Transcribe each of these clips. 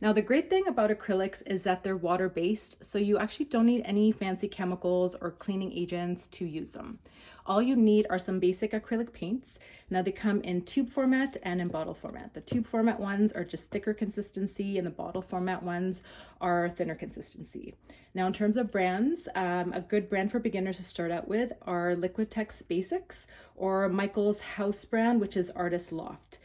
Now, the great thing about acrylics is that they're water-based, so you actually don't need any fancy chemicals or cleaning agents to use them. All you need are some basic acrylic paints. Now, they come in tube format and in bottle format. The tube format ones are just thicker consistency, and the bottle format ones are thinner consistency. Now, in terms of brands, a good brand for beginners to start out with are Liquitex Basics or Michael's house brand, which is Artist Loft.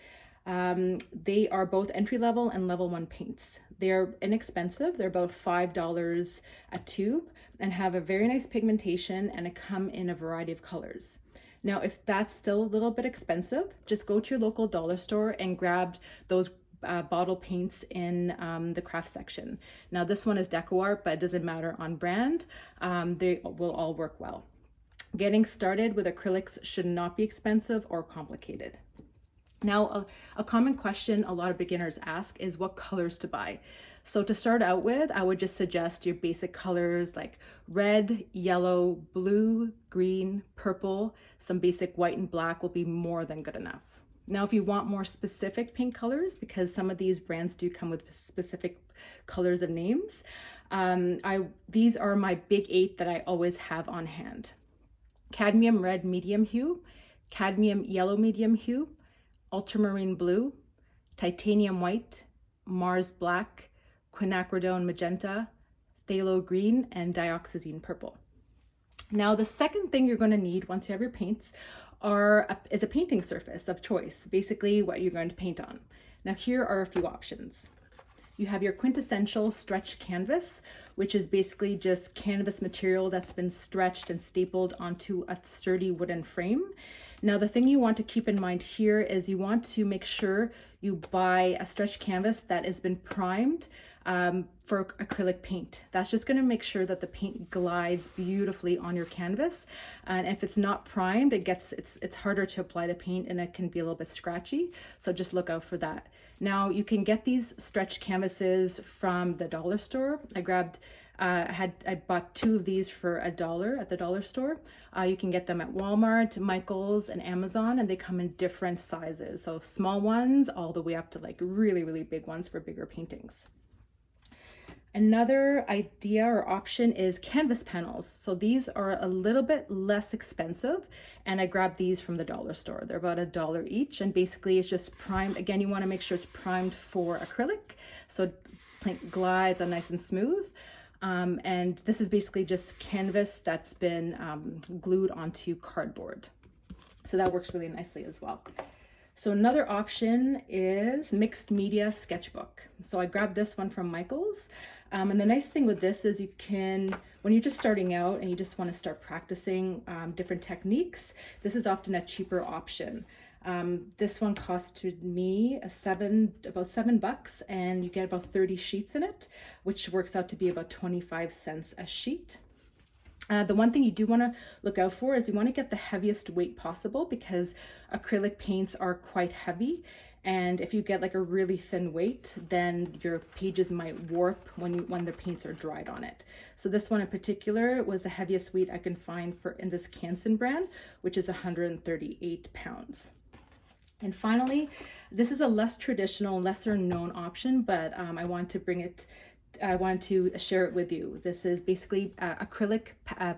They are both entry-level and level 1 paints. They're inexpensive. They're about $5 a tube and have a very nice pigmentation, and it come in a variety of colors. Now, if that's still a little bit expensive, just go to your local dollar store and grab those bottle paints in the craft section. Now, this one is Deco Art, but it doesn't matter on brand. They will all work well. Getting started with acrylics should not be expensive or complicated. Now, a common question a lot of beginners ask is what colors to buy. So to start out with, I would just suggest your basic colors like red, yellow, blue, green, purple. Some basic white and black will be more than good enough. Now, if you want more specific paint colors, because some of these brands do come with specific colors of names, these are my big 8 that I always have on hand. Cadmium red medium hue, cadmium yellow medium hue, ultramarine blue, titanium white, Mars black, quinacridone magenta, phthalo green, and dioxazine purple. Now, the second thing you're going to need once you have your paints is a painting surface of choice, basically what you're going to paint on. Now, here are a few options. You have your quintessential stretch canvas, which is basically just canvas material that's been stretched and stapled onto a sturdy wooden frame. Now, the thing you want to keep in mind here is you want to make sure you buy a stretch canvas that has been primed for acrylic paint. That's just going to make sure that the paint glides beautifully on your canvas. And if it's not primed, it's harder to apply the paint and it can be a little bit scratchy. So just look out for that. Now, you can get these stretch canvases from the dollar store. I bought 2 of these for $1 at the dollar store. You can get them at Walmart, Michael's, and Amazon, and they come in different sizes. So small ones all the way up to like really, really big ones for bigger paintings. Another idea or option is canvas panels. So these are a little bit less expensive, and I grabbed these from the dollar store. They're about $1 each, and basically it's just primed. Again, you want to make sure it's primed for acrylic, so paint glides on nice and smooth. And this is basically just canvas that's been glued onto cardboard. So that works really nicely as well. So another option is mixed media sketchbook. So I grabbed this one from Michael's. And the nice thing with this is you can, when you're just starting out and you just want to start practicing different techniques, this is often a cheaper option. This one costed me about $7, and you get about 30 sheets in it, which works out to be about 25 cents a sheet. The one thing you do want to look out for is you want to get the heaviest weight possible, because acrylic paints are quite heavy. And if you get like a really thin weight, then your pages might warp when the paints are dried on it. So this one in particular was the heaviest weight I can find in this Canson brand, which is 138 pounds. And finally, this is a less traditional, lesser known option, but I want to share it with you. This is basically acrylic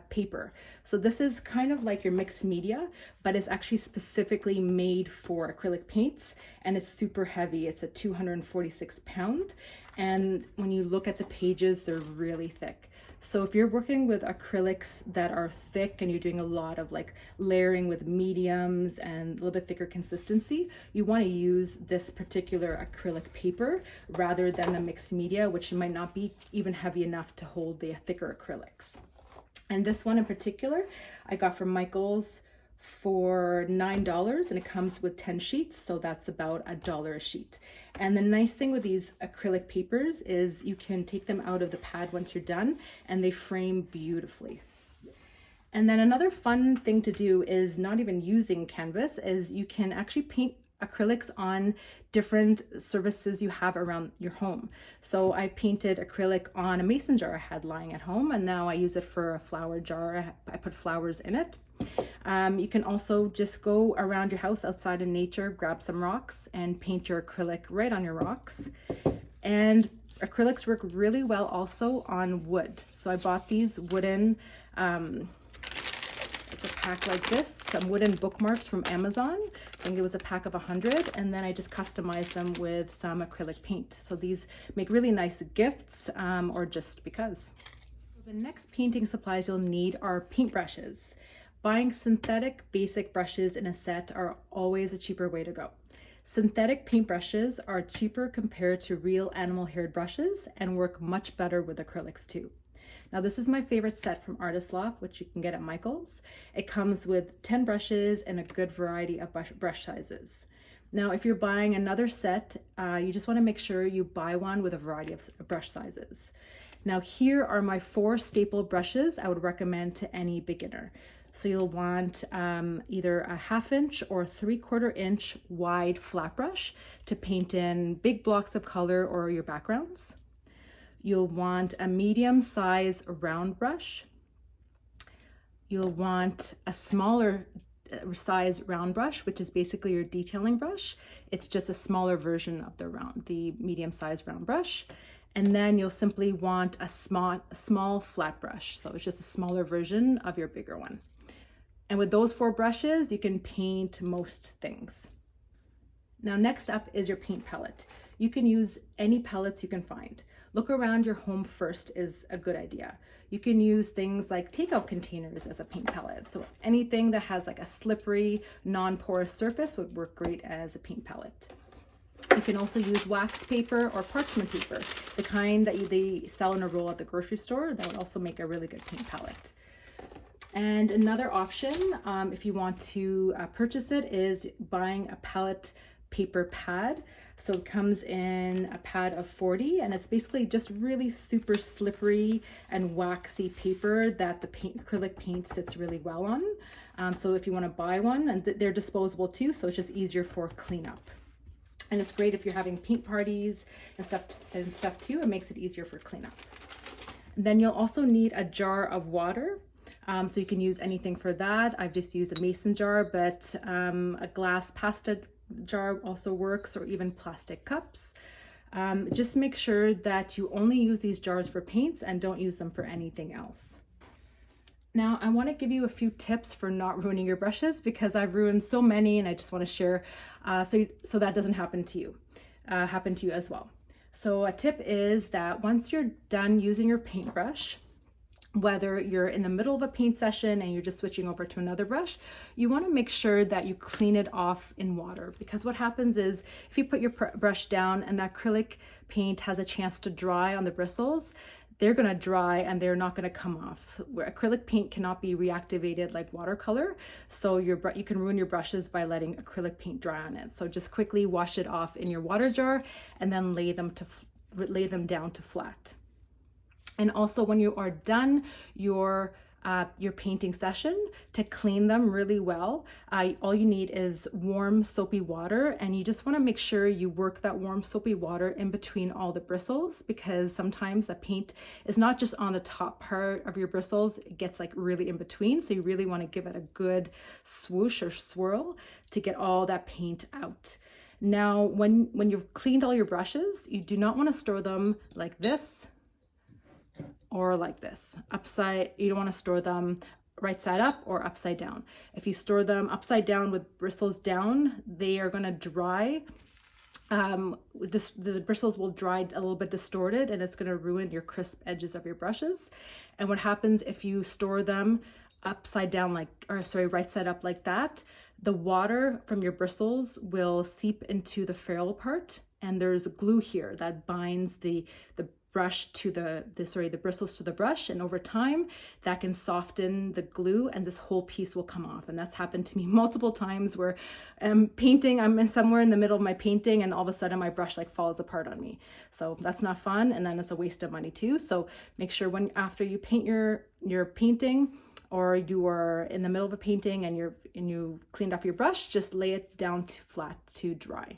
paper. So this is kind of like your mixed media, but it's actually specifically made for acrylic paints, and it's super heavy. It's a 246 pound. And when you look at the pages, they're really thick. So if you're working with acrylics that are thick and you're doing a lot of like layering with mediums and a little bit thicker consistency, you want to use this particular acrylic paper rather than the mixed media, which might not be even heavy enough to hold the thicker acrylics. And this one in particular, I got from Michael's for $9, and it comes with 10 sheets, so that's about $1 a sheet. And the nice thing with these acrylic papers is you can take them out of the pad once you're done, and they frame beautifully. And then another fun thing to do is not even using canvas, is you can actually paint acrylics on different surfaces you have around your home. So I painted acrylic on a mason jar I had lying at home, and now I use it for a flower jar. I put flowers in it. You can also just go around your house outside in nature, grab some rocks and paint your acrylic right on your rocks. And Acrylics work really well also on wood. So I bought these wooden, it's a pack like this, some wooden bookmarks from Amazon. I think it was a pack of 100, and then I just customized them with some acrylic paint. So these make really nice gifts or just because. The next painting supplies you'll need are paintbrushes. Buying synthetic basic brushes in a set are always a cheaper way to go. Synthetic paintbrushes are cheaper compared to real animal-haired brushes and work much better with acrylics too. Now this is my favorite set from Artist Loft, which you can get at Michael's. It comes with 10 brushes and a good variety of brush sizes. Now if you're buying another set, you just want to make sure you buy one with a variety of brush sizes. Now here are my 4 staple brushes I would recommend to any beginner. So you'll want either a 1/2 inch or 3/4 inch wide flat brush to paint in big blocks of color or your backgrounds. You'll want a medium size round brush. You'll want a smaller size round brush, which is basically your detailing brush. It's just a smaller version of the medium size round brush. And then you'll simply want a small flat brush. So it's just a smaller version of your bigger one. And with those 4 brushes, you can paint most things. Now, next up is your paint palette. You can use any palettes you can find. Look around your home first is a good idea. You can use things like takeout containers as a paint palette. So anything that has like a slippery, non-porous surface would work great as a paint palette. You can also use wax paper or parchment paper, the kind that they sell in a roll at the grocery store. That would also make a really good paint palette. And another option, if you want to purchase it, is buying a palette paper pad. So it comes in a pad of 40, and it's basically just really super slippery and waxy paper that the acrylic paint sits really well on. So if you want to buy one, and they're disposable too, so it's just easier for cleanup. And it's great if you're having paint parties and stuff too. It makes it easier for cleanup. And then you'll also need a jar of water. So you can use anything for that. I've just used a mason jar, but a glass pasta jar also works, or even plastic cups. Just make sure that you only use these jars for paints and don't use them for anything else. Now, I want to give you a few tips for not ruining your brushes, because I've ruined so many, and I just want to share so that doesn't happen to you as well. So a tip is that once you're done using your paintbrush, whether you're in the middle of a paint session and you're just switching over to another brush, you want to make sure that you clean it off in water, because what happens is if you put your brush down and that acrylic paint has a chance to dry on the bristles, they're going to dry and they're not going to come off. Where acrylic paint cannot be reactivated like watercolor, so you can ruin your brushes by letting acrylic paint dry on it. So just quickly wash it off in your water jar and then lay them down to flat. And also when you are done your painting session, to clean them really well, all you need is warm soapy water, and you just want to make sure you work that warm soapy water in between all the bristles, because sometimes the paint is not just on the top part of your bristles, it gets like really in between. So you really want to give it a good swoosh or swirl to get all that paint out. Now, when you've cleaned all your brushes, you do not want to store them like this or like this. You don't want to store them right side up or upside down. If you store them upside down with bristles down, they are going to dry. The bristles will dry a little bit distorted, and it's going to ruin your crisp edges of your brushes. And what happens if you store them upside down right side up like that, the water from your bristles will seep into the ferrule part, and there's glue here that binds the brush to the bristles to the brush, and over time that can soften the glue and this whole piece will come off. And that's happened to me multiple times where I'm somewhere in the middle of my painting and all of a sudden my brush like falls apart on me. So that's not fun, and then it's a waste of money too. So make sure after you paint your painting, or you are in the middle of a painting and you cleaned off your brush, just lay it down flat to dry.